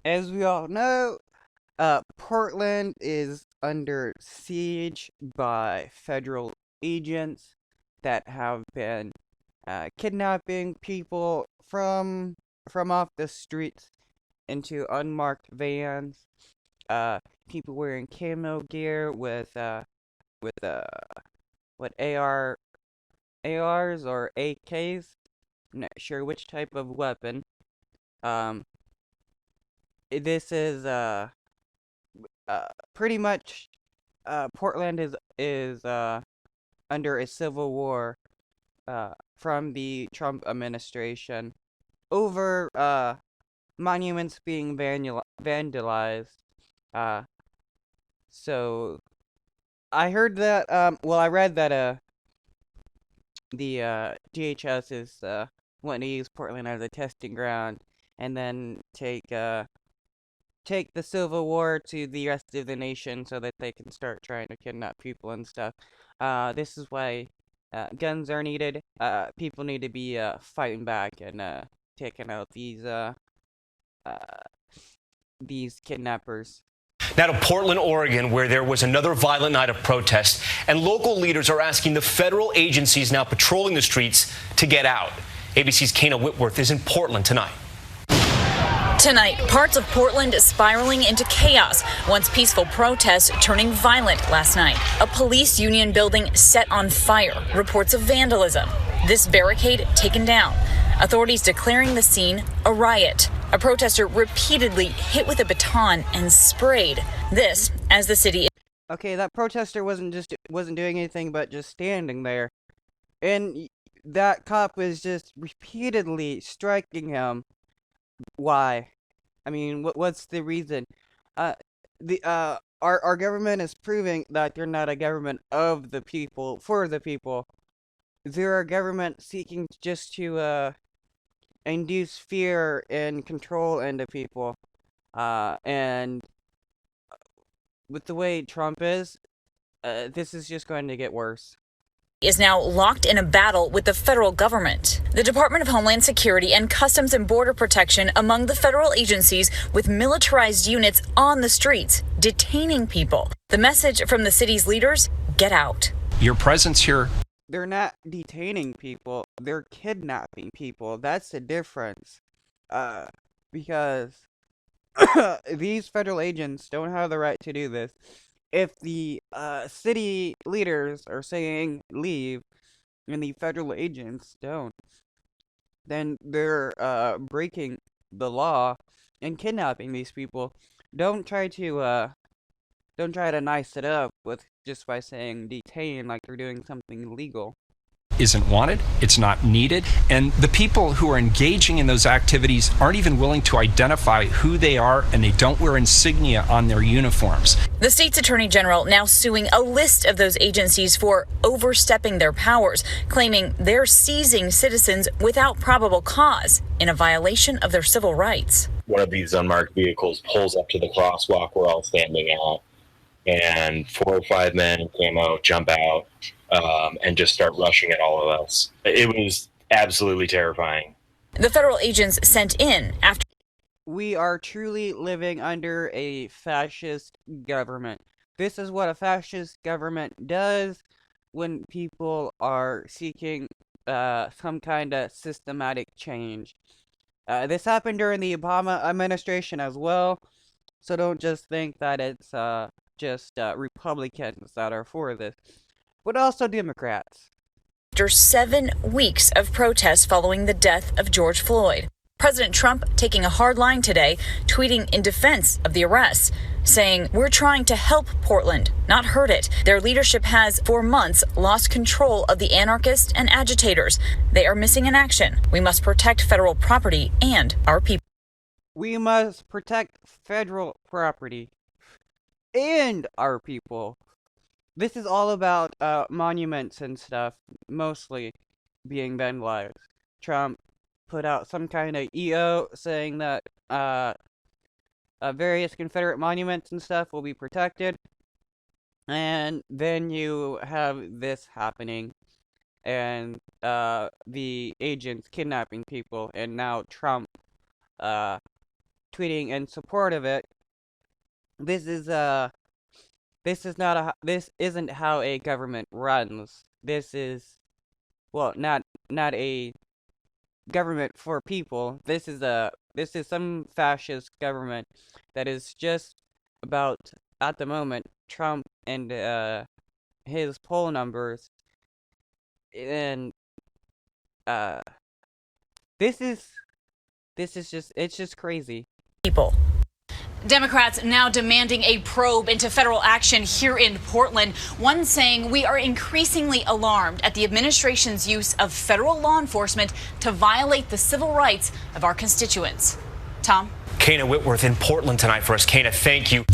As we all know, Portland is under siege by federal agents that have been kidnapping people from off the streets into unmarked vans. People wearing camo gear with what ARs or AKs. I'm not sure which type of weapon. Um, this is pretty much Portland is under a civil war from the Trump administration over monuments being vandalized. Uh, so I heard that well I read that the DHS is wanting to use Portland as a testing ground and then take the Civil War to the rest of the nation so that they can start trying to kidnap people and stuff. This is why guns are needed. People need to be fighting back and taking out uh, these kidnappers. Now to Portland, Oregon, where there was another violent night of protest, and local leaders are asking the federal agencies now patrolling the streets to get out. ABC's Kana Whitworth is in Portland tonight. Tonight, parts of Portland spiraling into chaos, once peaceful protests turning violent last night. A police union building set on fire, reports of vandalism. This barricade taken down. Authorities declaring the scene a riot. A protester repeatedly hit with a baton and sprayed. This as the city. Okay, that protester wasn't doing anything but just standing there, and that cop was just repeatedly striking him. Why? I mean, what's the reason? Our government is proving that they're not a government of the people, for the people. They're a government seeking just to induce fear and control into people. And with the way Trump is, this is just going to get worse. Is now locked in a battle with the federal government. The Department of Homeland Security and Customs and Border Protection among the federal agencies with militarized units on the streets, detaining people. The message from the city's leaders, get out. Your presence here. They're not detaining people, they're kidnapping people. That's the difference. Because these federal agents don't have the right to do this. If the city leaders are saying leave and the federal agents don't, then they're breaking the law and kidnapping these people. Don't try to don't try to nice it up with just by saying detain like they're doing something illegal. Isn't wanted, it's not needed, and the people who are engaging in those activities aren't even willing to identify who they are, and they don't wear insignia on their uniforms. The state's attorney general now suing a list of those agencies for overstepping their powers, claiming they're seizing citizens without probable cause in a violation of their civil rights. One of these unmarked vehicles pulls up to the crosswalk we're all standing at, and 4 or 5 men in camo jump out and just start rushing at all of us. It was absolutely terrifying. The federal agents sent in after. We are truly living under a fascist government. This is what a fascist government does when people are seeking some kind of systematic change. This happened during the Obama administration as well, so don't just think that it's just Republicans that are for this, but also Democrats. After 7 weeks of protests following the death of George Floyd. President Trump taking a hard line today, tweeting in defense of the arrests, saying, "We're trying to help Portland, not hurt it. Their leadership has, for months, lost control of the anarchists and agitators. They are missing in action. We must protect federal property and our people." We must protect federal property and our people. This is all about monuments and stuff, mostly being vandalized. Trump put out some kind of EO saying that various Confederate monuments and stuff will be protected. And then you have this happening, and the agents kidnapping people, and now Trump tweeting in support of it. This isn't how a government runs. This is, well, not a government for people. This is some fascist government that is just about, at the moment, Trump and his poll numbers. And this is just crazy. People. Democrats now demanding a probe into federal action here in Portland. One saying we are increasingly alarmed at the administration's use of federal law enforcement to violate the civil rights of our constituents. Tom? Kana Whitworth in Portland tonight for us. Kana, thank you.